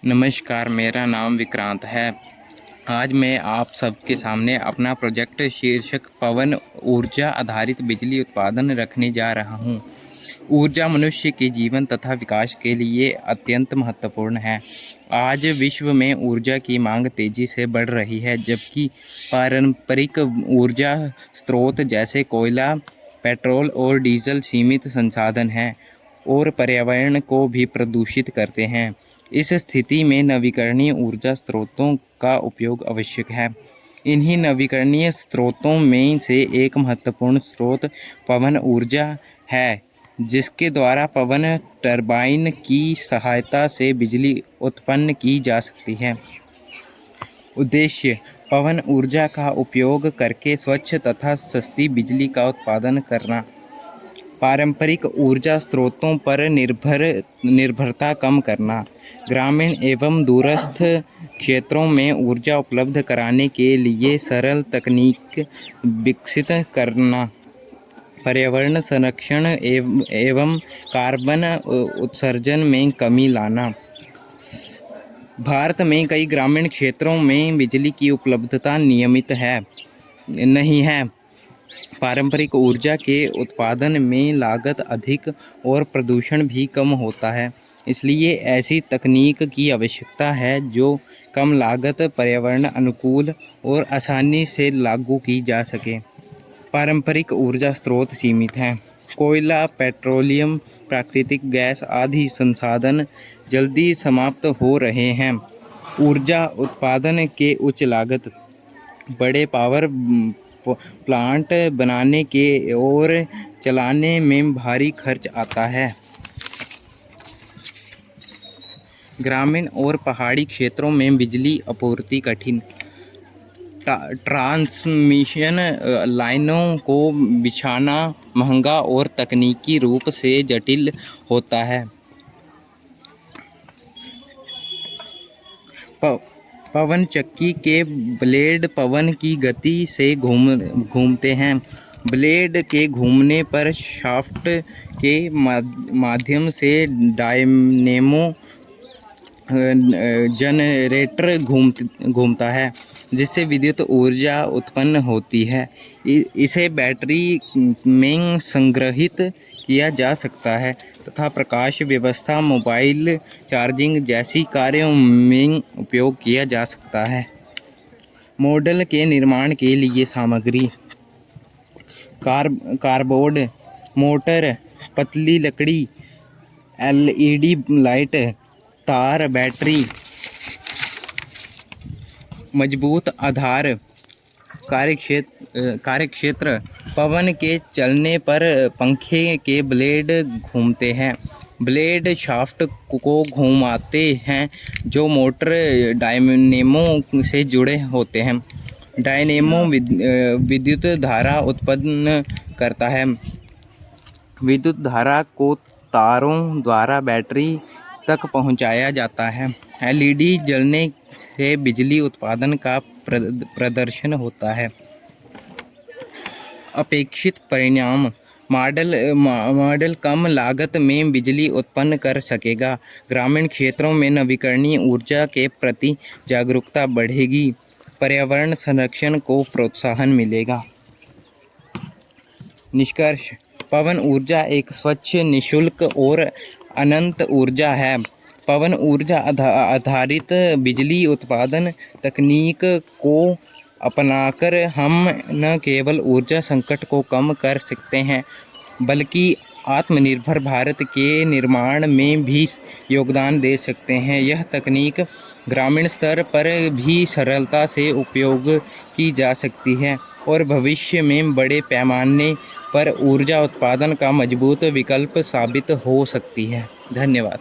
नमस्कार, मेरा नाम विक्रांत है। आज मैं आप सबके सामने अपना प्रोजेक्ट शीर्षक पवन ऊर्जा आधारित बिजली उत्पादन रखने जा रहा हूँ। ऊर्जा मनुष्य के जीवन तथा विकास के लिए अत्यंत महत्वपूर्ण है। आज विश्व में ऊर्जा की मांग तेज़ी से बढ़ रही है, जबकि पारंपरिक ऊर्जा स्रोत जैसे कोयला, पेट्रोल और डीजल सीमित संसाधन हैं और पर्यावरण को भी प्रदूषित करते हैं। इस स्थिति में नवीकरणीय ऊर्जा स्रोतों का उपयोग आवश्यक है। इन्हीं नवीकरणीय स्रोतों में से एक महत्वपूर्ण स्रोत पवन ऊर्जा है, जिसके द्वारा पवन टरबाइन की सहायता से बिजली उत्पन्न की जा सकती है। उद्देश्य: पवन ऊर्जा का उपयोग करके स्वच्छ तथा सस्ती बिजली का उत्पादन करना। पारंपरिक ऊर्जा स्रोतों पर निर्भरता कम करना। ग्रामीण एवं दूरस्थ क्षेत्रों में ऊर्जा उपलब्ध कराने के लिए सरल तकनीक विकसित करना। पर्यावरण संरक्षण एवं कार्बन उत्सर्जन में कमी लाना। भारत में कई ग्रामीण क्षेत्रों में बिजली की उपलब्धता नियमित नहीं है। पारंपरिक ऊर्जा के उत्पादन में लागत अधिक और प्रदूषण भी कम होता है, इसलिए ऐसी तकनीक की आवश्यकता है जो कम लागत, पर्यावरण अनुकूल और आसानी से लागू की जा सके। पारंपरिक ऊर्जा स्रोत सीमित हैं। कोयला, पेट्रोलियम, प्राकृतिक गैस आदि संसाधन जल्दी समाप्त हो रहे हैं। ऊर्जा उत्पादन के उच्च लागत, बड़े पावर प्लांट बनाने के और चलाने में भारी खर्च आता है। ग्रामीण और पहाड़ी क्षेत्रों में बिजली आपूर्ति कठिन। ट्रांसमिशन लाइनों को बिछाना महंगा और तकनीकी रूप से जटिल होता है। पवन चक्की के ब्लेड पवन की गति से घूमते हैं। ब्लेड के घूमने पर शाफ्ट के माध्यम से डायनेमो जनरेटर घूमता है, जिससे विद्युत ऊर्जा उत्पन्न होती है। इसे बैटरी में संग्रहित किया जा सकता है तथा प्रकाश व्यवस्था, मोबाइल चार्जिंग जैसी कार्यों में उपयोग किया जा सकता है। मॉडल के निर्माण के लिए सामग्री: कार्डबोर्ड, मोटर, पतली लकड़ी, LED लाइट, तार, बैटरी। मजबूत आधार। कार्यक्षेत्र: पवन के चलने पर पंखे के ब्लेड घूमते हैं। ब्लेड शाफ्ट को घुमाते हैं जो मोटर डायनेमो से जुड़े होते हैं। डायनेमो विद्युत धारा उत्पन्न करता है। विद्युत धारा को तारों द्वारा बैटरी तक पहुंचाया जाता है। LED जलने से बिजली उत्पादन का प्रदर्शन होता है। अपेक्षित परिणाम: मॉडल कम लागत में बिजली उत्पन्न कर सकेगा। ग्रामीण क्षेत्रों में नवीकरणीय ऊर्जा के प्रति जागरूकता बढ़ेगी। पर्यावरण संरक्षण को प्रोत्साहन मिलेगा। निष्कर्ष: पवन ऊर्जा एक स्वच्छ, निःशुल्क और अनंत ऊर्जा है। पवन ऊर्जा आधारित बिजली उत्पादन तकनीक को अपनाकर हम न केवल ऊर्जा संकट को कम कर सकते हैं, बल्कि आत्मनिर्भर भारत के निर्माण में भी योगदान दे सकते हैं। यह तकनीक ग्रामीण स्तर पर भी सरलता से उपयोग की जा सकती है और भविष्य में बड़े पैमाने पर ऊर्जा उत्पादन का मजबूत विकल्प साबित हो सकती है। धन्यवाद।